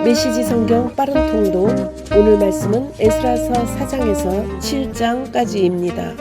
메시지 성경 빠른 통독. 오늘 말씀은 에스라서 4장에서 7장까지입니다.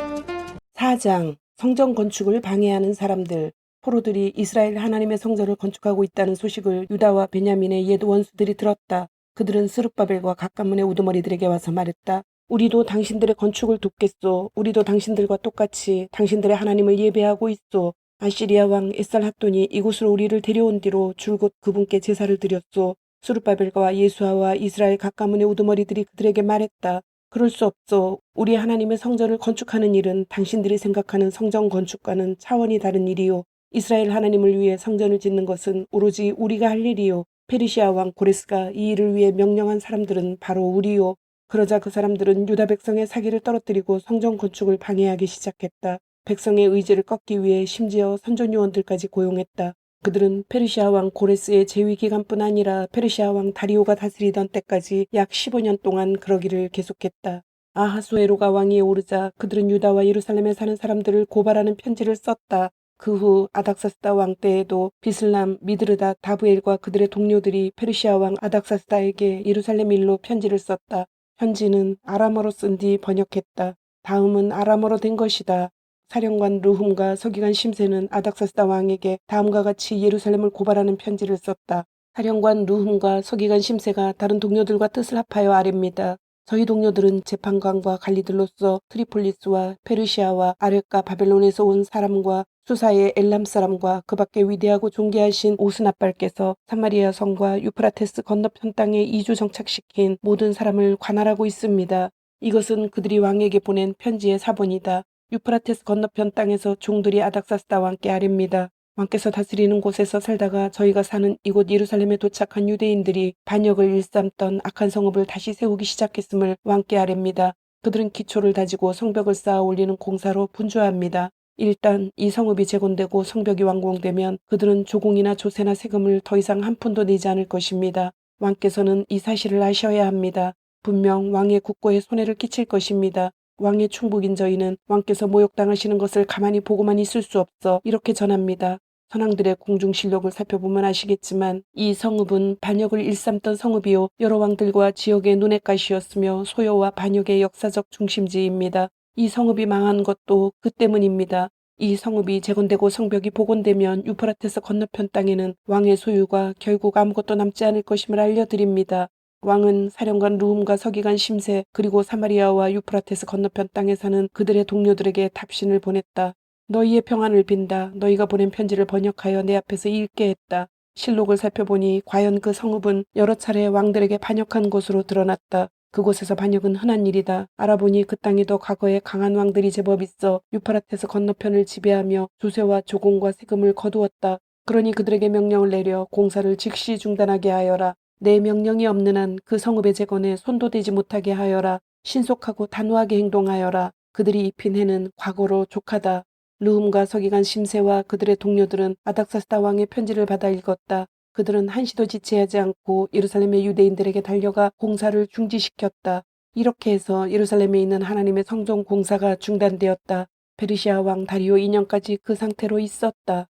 4장. 성전 건축을 방해하는 사람들. 포로들이 이스라엘 하나님의 성전을 건축하고 있다는 소식을 유다와 베냐민의 옛 원수들이 들었다. 그들은 스룹바벨과 각가문의 우두머리들에게 와서 말했다. 우리도 당신들의 건축을 돕겠소. 우리도 당신들과 똑같이 당신들의 하나님을 예배하고 있소. 아시리아 왕 에살핫돈이 이곳으로 우리를 데려온 뒤로 줄곧 그분께 제사를 드렸소. 스룹바벨과 예수아와 이스라엘 각가문의 우두머리들이 그들에게 말했다. 그럴 수 없소. 우리 하나님의 성전을 건축하는 일은 당신들이 생각하는 성전 건축과는 차원이 다른 일이요. 이스라엘 하나님을 위해 성전을 짓는 것은 오로지 우리가 할 일이요. 페르시아 왕 고레스가 이 일을 위해 명령한 사람들은 바로 우리요. 그러자 그 사람들은 유다 백성의 사기를 떨어뜨리고 성전 건축을 방해하기 시작했다. 백성의 의지를 꺾기 위해 심지어 선전 요원들까지 고용했다. 그들은 페르시아 왕 고레스의 재위 기간뿐 아니라 페르시아 왕 다리오가 다스리던 때까지 약 15년 동안 그러기를 계속했다. 아하수에로가 왕위에 오르자 그들은 유다와 예루살렘에 사는 사람들을 고발하는 편지를 썼다. 그 후 아닥사스다 왕 때에도 비슬람, 미드르다, 다브엘과 그들의 동료들이 페르시아 왕 아닥사스다에게 예루살렘 일로 편지를 썼다. 편지는 아람어로 쓴 뒤 번역했다. 다음은 아람어로 된 것이다. 사령관 르훔과 서기관 심세는 아닥사스다 왕에게 다음과 같이 예루살렘을 고발하는 편지를 썼다. 사령관 르훔과 서기관 심세가 다른 동료들과 뜻을 합하여 아뢰입니다. 저희 동료들은 재판관과 관리들로서 트리폴리스와 페르시아와 아렉과 바벨론에서 온 사람과 수사의 엘람 사람과 그 밖에 위대하고 존귀하신 오스나발께서 사마리아 성과 유프라테스 건너편 땅에 이주 정착시킨 모든 사람을 관할하고 있습니다. 이것은 그들이 왕에게 보낸 편지의 사본이다. 유프라테스 건너편 땅에서 종들이 아닥사스다 왕께 아뢰입니다. 왕께서 다스리는 곳에서 살다가 저희가 사는 이곳 예루살렘에 도착한 유대인들이 반역을 일삼던 악한 성읍을 다시 세우기 시작했음을 왕께 아뢰입니다. 그들은 기초를 다지고 성벽을 쌓아 올리는 공사로 분주합니다. 일단 이 성읍이 재건되고 성벽이 완공되면 그들은 조공이나 조세나 세금을 더 이상 한 푼도 내지 않을 것입니다. 왕께서는 이 사실을 아셔야 합니다. 분명 왕의 국고에 손해를 끼칠 것입니다. 왕의 충복인 저희는 왕께서 모욕당하시는 것을 가만히 보고만 있을 수 없어 이렇게 전합니다. 선왕들의 궁중실록을 살펴보면 아시겠지만 이 성읍은 반역을 일삼던 성읍이요 여러 왕들과 지역의 눈엣가시였으며 소요와 반역의 역사적 중심지입니다. 이 성읍이 망한 것도 그 때문입니다. 이 성읍이 재건되고 성벽이 복원되면 유프라테스 건너편 땅에는 왕의 소유가 결국 아무것도 남지 않을 것임을 알려드립니다. 왕은 사령관 르훔과 서기관 심세 그리고 사마리아와 유프라테스 건너편 땅에 사는 그들의 동료들에게 답신을 보냈다. 너희의 평안을 빈다. 너희가 보낸 편지를 번역하여 내 앞에서 읽게 했다. 실록을 살펴보니 과연 그 성읍은 여러 차례 왕들에게 반역한 곳으로 드러났다. 그곳에서 반역은 흔한 일이다. 알아보니 그 땅에도 과거에 강한 왕들이 제법 있어 유프라테스 건너편을 지배하며 조세와 조공과 세금을 거두었다. 그러니 그들에게 명령을 내려 공사를 즉시 중단하게 하여라. 내 명령이 없는 한 그 성읍의 재건에 손도 대지 못하게 하여라. 신속하고 단호하게 행동하여라. 그들이 입힌 해는 과거로 족하다. 르훔과 서기관 심세와 그들의 동료들은 아닥사스다 왕의 편지를 받아 읽었다. 그들은 한시도 지체하지 않고 예루살렘의 유대인들에게 달려가 공사를 중지시켰다. 이렇게 해서 예루살렘에 있는 하나님의 성전 공사가 중단되었다. 페르시아 왕 다리오 2년까지 그 상태로 있었다.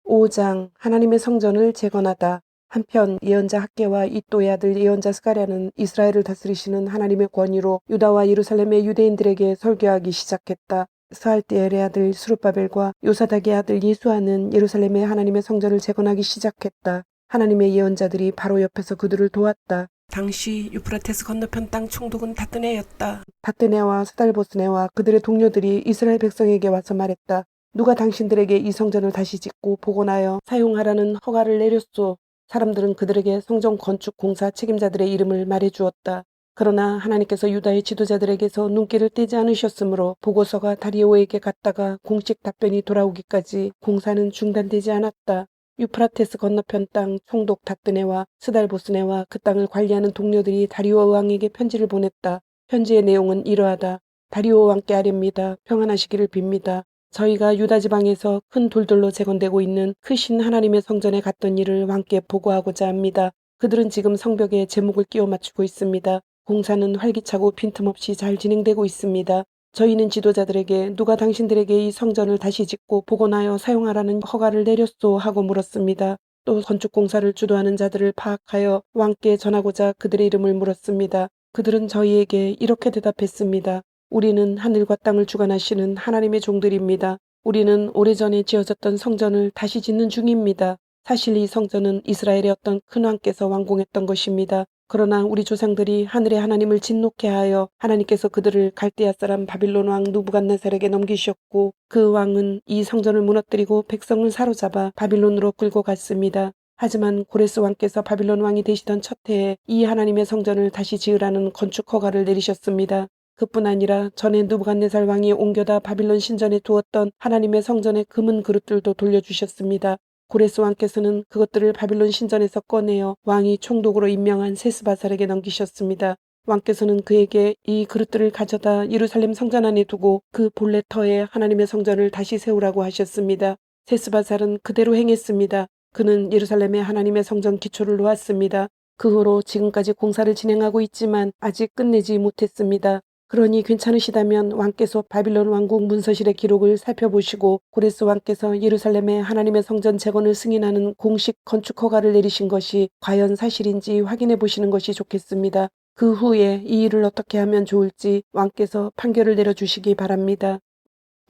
5장. 하나님의 성전을 재건하다. 한편 예언자 학개와 이또의 아들 예언자 스가랴는 이스라엘을 다스리시는 하나님의 권위로 유다와 예루살렘의 유대인들에게 설교하기 시작했다. 스알디엘의 아들 스룹바벨과 요사닥의 아들 예수아는 예루살렘의 하나님의 성전을 재건하기 시작했다. 하나님의 예언자들이 바로 옆에서 그들을 도왔다. 당시 유프라테스 건너편 땅 총독은 다뜨네였다. 다뜨네와 스달보스네와 그들의 동료들이 이스라엘 백성에게 와서 말했다. 누가 당신들에게 이 성전을 다시 짓고 복원하여 사용하라는 허가를 내렸소. 사람들은 그들에게 성전 건축 공사 책임자들의 이름을 말해주었다. 그러나 하나님께서 유다의 지도자들에게서 눈길을 떼지 않으셨으므로 보고서가 다리오에게 갔다가 공식 답변이 돌아오기까지 공사는 중단되지 않았다. 유프라테스 건너편 땅 총독 다뜨네와 스달보스네와 그 땅을 관리하는 동료들이 다리오 왕에게 편지를 보냈다. 편지의 내용은 이러하다. 다리오 왕께 아뢰입니다. 평안하시기를 빕니다. 저희가 유다 지방에서 큰 돌들로 재건되고 있는 크신 하나님의 성전에 갔던 일을 왕께 보고하고자 합니다. 그들은 지금 성벽에 제목을 끼워 맞추고 있습니다. 공사는 활기차고 빈틈없이 잘 진행되고 있습니다. 저희는 지도자들에게 누가 당신들에게 이 성전을 다시 짓고 복원하여 사용하라는 허가를 내렸소 하고 물었습니다. 또 건축 공사를 주도하는 자들을 파악하여 왕께 전하고자 그들의 이름을 물었습니다. 그들은 저희에게 이렇게 대답했습니다. 우리는 하늘과 땅을 주관하시는 하나님의 종들입니다. 우리는 오래전에 지어졌던 성전을 다시 짓는 중입니다. 사실 이 성전은 이스라엘의 어떤 큰 왕께서 완공했던 것입니다. 그러나 우리 조상들이 하늘의 하나님을 진노케 하여 하나님께서 그들을 갈대아 사람 바빌론 왕 느부갓네살에게 넘기셨고 그 왕은 이 성전을 무너뜨리고 백성을 사로잡아 바빌론으로 끌고 갔습니다. 하지만 고레스 왕께서 바빌론 왕이 되시던 첫 해에 이 하나님의 성전을 다시 지으라는 건축 허가를 내리셨습니다. 그뿐 아니라 전에 느부갓네살 왕이 옮겨다 바빌론 신전에 두었던 하나님의 성전의 금은 그릇들도 돌려주셨습니다. 고레스 왕께서는 그것들을 바빌론 신전에서 꺼내어 왕이 총독으로 임명한 세스바살에게 넘기셨습니다. 왕께서는 그에게 이 그릇들을 가져다 예루살렘 성전 안에 두고 그 본래 터에 하나님의 성전을 다시 세우라고 하셨습니다. 세스바살은 그대로 행했습니다. 그는 예루살렘에 하나님의 성전 기초를 놓았습니다. 그 후로 지금까지 공사를 진행하고 있지만 아직 끝내지 못했습니다. 그러니 괜찮으시다면 왕께서 바빌론 왕국 문서실의 기록을 살펴보시고 고레스 왕께서 예루살렘에 하나님의 성전 재건을 승인하는 공식 건축 허가를 내리신 것이 과연 사실인지 확인해 보시는 것이 좋겠습니다. 그 후에 이 일을 어떻게 하면 좋을지 왕께서 판결을 내려주시기 바랍니다.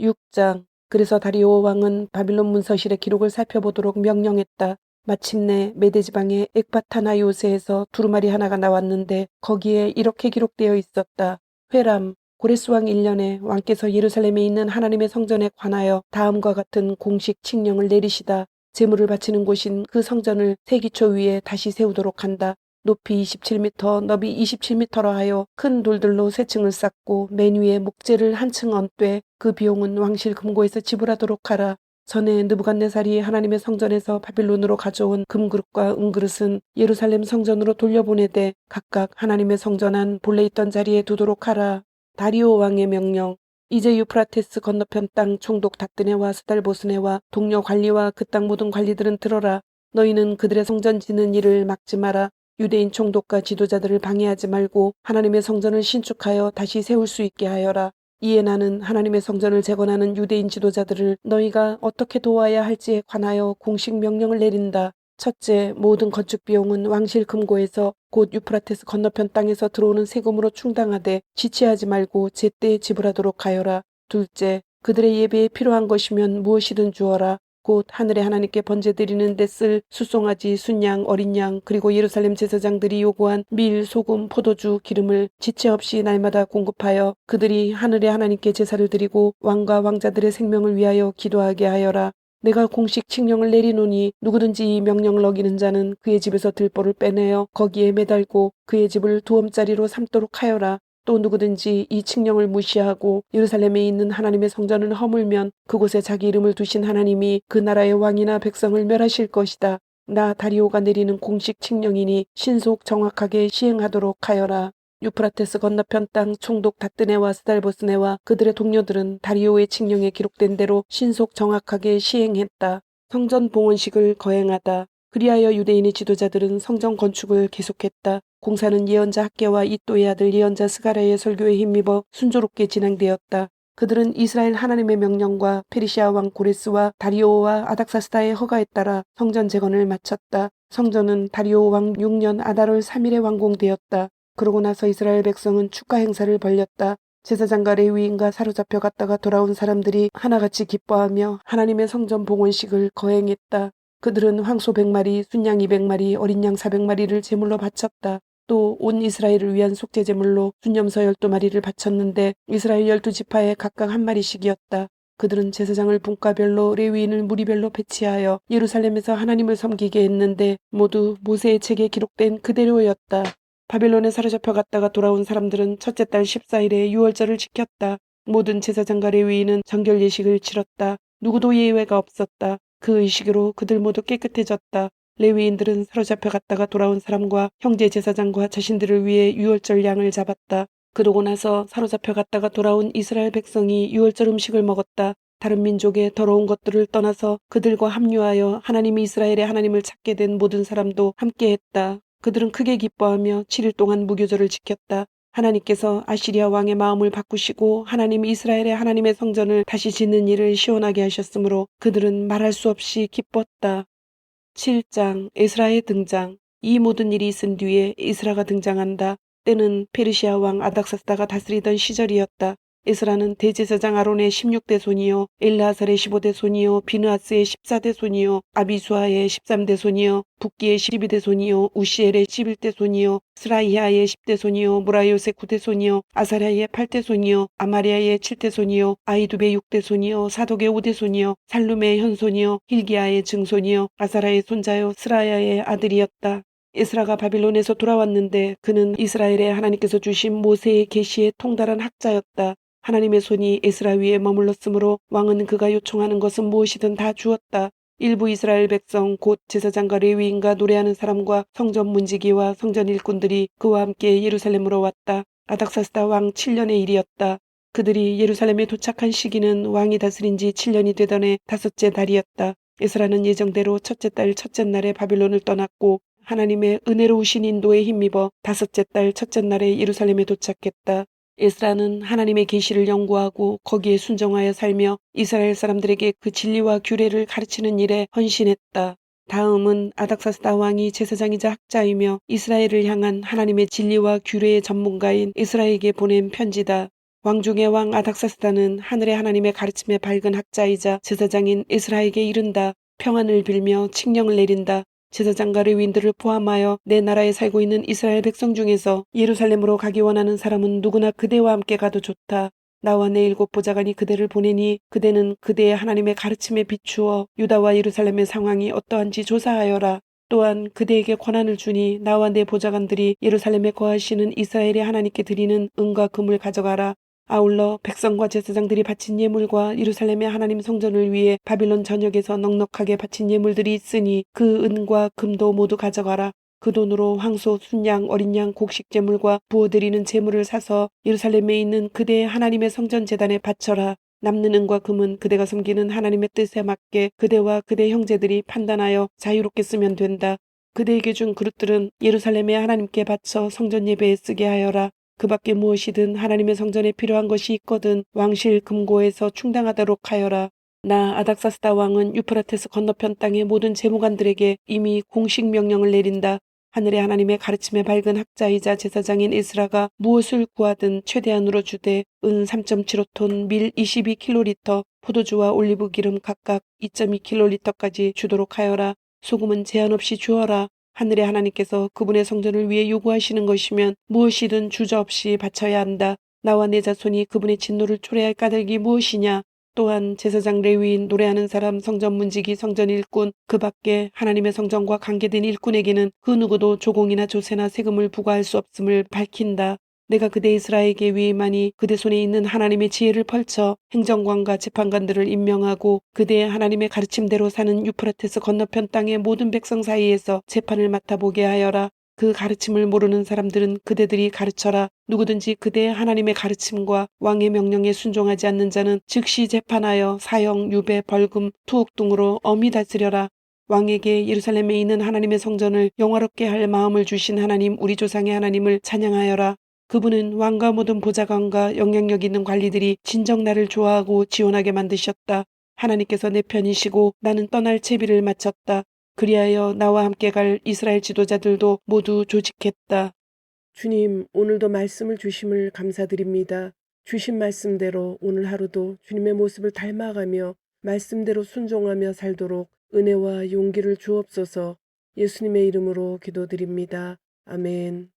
6장. 그래서 다리오 왕은 바빌론 문서실의 기록을 살펴보도록 명령했다. 마침내 메데 지방의 엑바타나 요새에서 두루마리 하나가 나왔는데 거기에 이렇게 기록되어 있었다. 회람, 고레스 왕 1년에 왕께서 예루살렘에 있는 하나님의 성전에 관하여 다음과 같은 공식 칙령을 내리시다. 제물을 바치는 곳인 그 성전을 세기초 위에 다시 세우도록 한다. 높이 27m, 너비 27m로 하여 큰 돌들로 세 층을 쌓고 맨 위에 목재를 한 층 얹되 그 비용은 왕실 금고에서 지불하도록 하라. 전에 느부갓네살이 하나님의 성전에서 바빌론으로 가져온 금그릇과 은그릇은 예루살렘 성전으로 돌려보내되 각각 하나님의 성전 안 본래 있던 자리에 두도록 하라. 다리오 왕의 명령. 이제 유프라테스 건너편 땅 총독 다뜨네와 스달보스네와 동료 관리와 그 땅 모든 관리들은 들어라. 너희는 그들의 성전 짓는 일을 막지 마라. 유대인 총독과 지도자들을 방해하지 말고 하나님의 성전을 신축하여 다시 세울 수 있게 하여라. 이에 나는 하나님의 성전을 재건하는 유대인 지도자들을 너희가 어떻게 도와야 할지에 관하여 공식 명령을 내린다. 첫째, 모든 건축 비용은 왕실 금고에서 곧 유프라테스 건너편 땅에서 들어오는 세금으로 충당하되 지체하지 말고 제때 지불하도록 하여라. 둘째, 그들의 예배에 필요한 것이면 무엇이든 주어라. 곧 하늘의 하나님께 번제 드리는 데 쓸 수송아지, 순양, 어린 양, 그리고 예루살렘 제사장들이 요구한 밀, 소금, 포도주, 기름을 지체 없이 날마다 공급하여 그들이 하늘의 하나님께 제사를 드리고 왕과 왕자들의 생명을 위하여 기도하게 하여라. 내가 공식 칙령을 내리노니 누구든지 이 명령을 어기는 자는 그의 집에서 들보를 빼내어 거기에 매달고 그의 집을 두엄짜리로 삼도록 하여라. 또 누구든지 이 칙령을 무시하고 예루살렘에 있는 하나님의 성전을 허물면 그곳에 자기 이름을 두신 하나님이 그 나라의 왕이나 백성을 멸하실 것이다. 나 다리오가 내리는 공식 칙령이니 신속 정확하게 시행하도록 하여라. 유프라테스 건너편 땅 총독 다뜨네와 스달보스네와 그들의 동료들은 다리오의 칙령에 기록된 대로 신속 정확하게 시행했다. 성전 봉헌식을 거행하다. 그리하여 유대인의 지도자들은 성전 건축을 계속했다. 공사는 예언자 학개와 이또의 아들 예언자 스가랴의 설교에 힘입어 순조롭게 진행되었다. 그들은 이스라엘 하나님의 명령과 페르시아 왕 고레스와 다리오와 아닥사스다의 허가에 따라 성전 재건을 마쳤다. 성전은 다리오 왕 6년 아달월 3일에 완공되었다. 그러고 나서 이스라엘 백성은 축가 행사를 벌였다. 제사장과 레위인과 사로잡혀 갔다가 돌아온 사람들이 하나같이 기뻐하며 하나님의 성전 봉헌식을 거행했다. 그들은 황소 100마리, 순양 200마리, 어린 양 400마리를 제물로 바쳤다. 또 온 이스라엘을 위한 속죄 제물로 순염소 12마리를 바쳤는데 이스라엘 12지파에 각각 한 마리씩이었다. 그들은 제사장을 분과별로 레위인을 무리별로 배치하여 예루살렘에서 하나님을 섬기게 했는데 모두 모세의 책에 기록된 그대로였다. 바벨론에 사로잡혀 갔다가 돌아온 사람들은 첫째 달 14일에 유월절을 지켰다. 모든 제사장과 레위인은 정결 예식을 치렀다. 누구도 예외가 없었다. 그 의식으로 그들 모두 깨끗해졌다. 레위인들은 사로잡혀 갔다가 돌아온 사람과 형제 제사장과 자신들을 위해 유월절 양을 잡았다. 그러고 나서 사로잡혀 갔다가 돌아온 이스라엘 백성이 유월절 음식을 먹었다. 다른 민족의 더러운 것들을 떠나서 그들과 합류하여 하나님이 이스라엘의 하나님을 찾게 된 모든 사람도 함께했다. 그들은 크게 기뻐하며 7일 동안 무교절을 지켰다. 하나님께서 아시리아 왕의 마음을 바꾸시고 하나님 이스라엘의 하나님의 성전을 다시 짓는 일을 시원하게 하셨으므로 그들은 말할 수 없이 기뻤다. 7장 에스라의 등장. 이 모든 일이 있은 뒤에 에스라가 등장한다. 때는 페르시아 왕 아닥사스다가 다스리던 시절이었다. 에스라는 대제사장 아론의 16대 손이요 엘르아살의 15대 손이요 비느하스의 14대 손이요 아비수아의 13대 손이요 붓기의 12대 손이요 우시엘의 11대 손이요 스라이아의 10대 손이요 무라요의 9대 손이요 아사랴의 8대 손이요 아마리아의 7대 손이요 아이두베의 6대 손이요 사독의 5대 손이요 살룸의 현손이요 hil기야의 증손이요 아사라의 손자요 스라야의 아들이었다. 에스라가 바빌론에서 돌아왔는데 그는 이스라엘에 하나님께서 주신 모세의 계시에 통달한 학자였다. 하나님의 손이 에스라 위에 머물렀으므로 왕은 그가 요청하는 것은 무엇이든 다 주었다. 일부 이스라엘 백성 곧 제사장과 레위인과 노래하는 사람과 성전 문지기와 성전 일꾼들이 그와 함께 예루살렘으로 왔다. 아닥사스다 왕 7년의 일이었다. 그들이 예루살렘에 도착한 시기는 왕이 다스린 지 7년이 되던 해 다섯째 달이었다. 에스라는 예정대로 첫째 달 첫째 날에 바빌론을 떠났고 하나님의 은혜로우신 인도에 힘입어 다섯째 달 첫째 날에 예루살렘에 도착했다. 에스라는 하나님의 계시를 연구하고 거기에 순종하여 살며 이스라엘 사람들에게 그 진리와 규례를 가르치는 일에 헌신했다. 다음은 아닥사스다 왕이 제사장이자 학자이며 이스라엘을 향한 하나님의 진리와 규례의 전문가인 에스라에게 보낸 편지다. 왕 중의 왕 아닥사스다는 하늘의 하나님의 가르침에 밝은 학자이자 제사장인 에스라에게 이른다. 평안을 빌며 칙령을 내린다. 제사장과 레위인들을 포함하여 내 나라에 살고 있는 이스라엘 백성 중에서 예루살렘으로 가기 원하는 사람은 누구나 그대와 함께 가도 좋다. 나와 내 7 보좌관이 그대를 보내니 그대는 그대의 하나님의 가르침에 비추어 유다와 예루살렘의 상황이 어떠한지 조사하여라. 또한 그대에게 권한을 주니 나와 내 보좌관들이 예루살렘에 거하시는 이스라엘의 하나님께 드리는 은과 금을 가져가라. 아울러 백성과 제사장들이 바친 예물과 예루살렘의 하나님 성전을 위해 바빌론 전역에서 넉넉하게 바친 예물들이 있으니 그 은과 금도 모두 가져가라. 그 돈으로 황소, 순양, 어린 양, 곡식 제물과 부어드리는 제물을 사서 예루살렘에 있는 그대의 하나님의 성전 제단에 바쳐라. 남는 은과 금은 그대가 섬기는 하나님의 뜻에 맞게 그대와 그대 형제들이 판단하여 자유롭게 쓰면 된다. 그대에게 준 그릇들은 예루살렘의 하나님께 바쳐 성전 예배에 쓰게 하여라. 그 밖에 무엇이든 하나님의 성전에 필요한 것이 있거든 왕실 금고에서 충당하도록 하여라. 나 아닥사스다 왕은 유프라테스 건너편 땅의 모든 재무관들에게 이미 공식 명령을 내린다. 하늘의 하나님의 가르침에 밝은 학자이자 제사장인 에스라가 무엇을 구하든 최대한으로 주되 은 3.75톤, 밀 22kg, 포도주와 올리브 기름 각각 2.2kg까지 주도록 하여라. 소금은 제한 없이 주어라. 하늘의 하나님께서 그분의 성전을 위해 요구하시는 것이면 무엇이든 주저없이 바쳐야 한다. 나와 내 자손이 그분의 진노를 초래할 까닭이 무엇이냐. 또한 제사장 레위인 노래하는 사람 성전 문지기 성전 일꾼 그 밖에 하나님의 성전과 관계된 일꾼에게는 그 누구도 조공이나 조세나 세금을 부과할 수 없음을 밝힌다. 내가 그대 이스라엘에게 위임하니 그대 손에 있는 하나님의 지혜를 펼쳐 행정관과 재판관들을 임명하고 그대의 하나님의 가르침대로 사는 유프라테스 건너편 땅의 모든 백성 사이에서 재판을 맡아보게 하여라. 그 가르침을 모르는 사람들은 그대들이 가르쳐라. 누구든지 그대의 하나님의 가르침과 왕의 명령에 순종하지 않는 자는 즉시 재판하여 사형, 유배, 벌금, 투옥 등으로 엄히 다스려라. 왕에게 예루살렘에 있는 하나님의 성전을 영화롭게 할 마음을 주신 하나님 우리 조상의 하나님을 찬양하여라. 그분은 왕과 모든 보좌관과 영향력 있는 관리들이 진정 나를 좋아하고 지원하게 만드셨다. 하나님께서 내 편이시고 나는 떠날 채비를 마쳤다. 그리하여 나와 함께 갈 이스라엘 지도자들도 모두 조직했다. 주님, 오늘도 말씀을 주심을 감사드립니다. 주신 말씀대로 오늘 하루도 주님의 모습을 닮아가며 말씀대로 순종하며 살도록 은혜와 용기를 주옵소서. 예수님의 이름으로 기도드립니다. 아멘.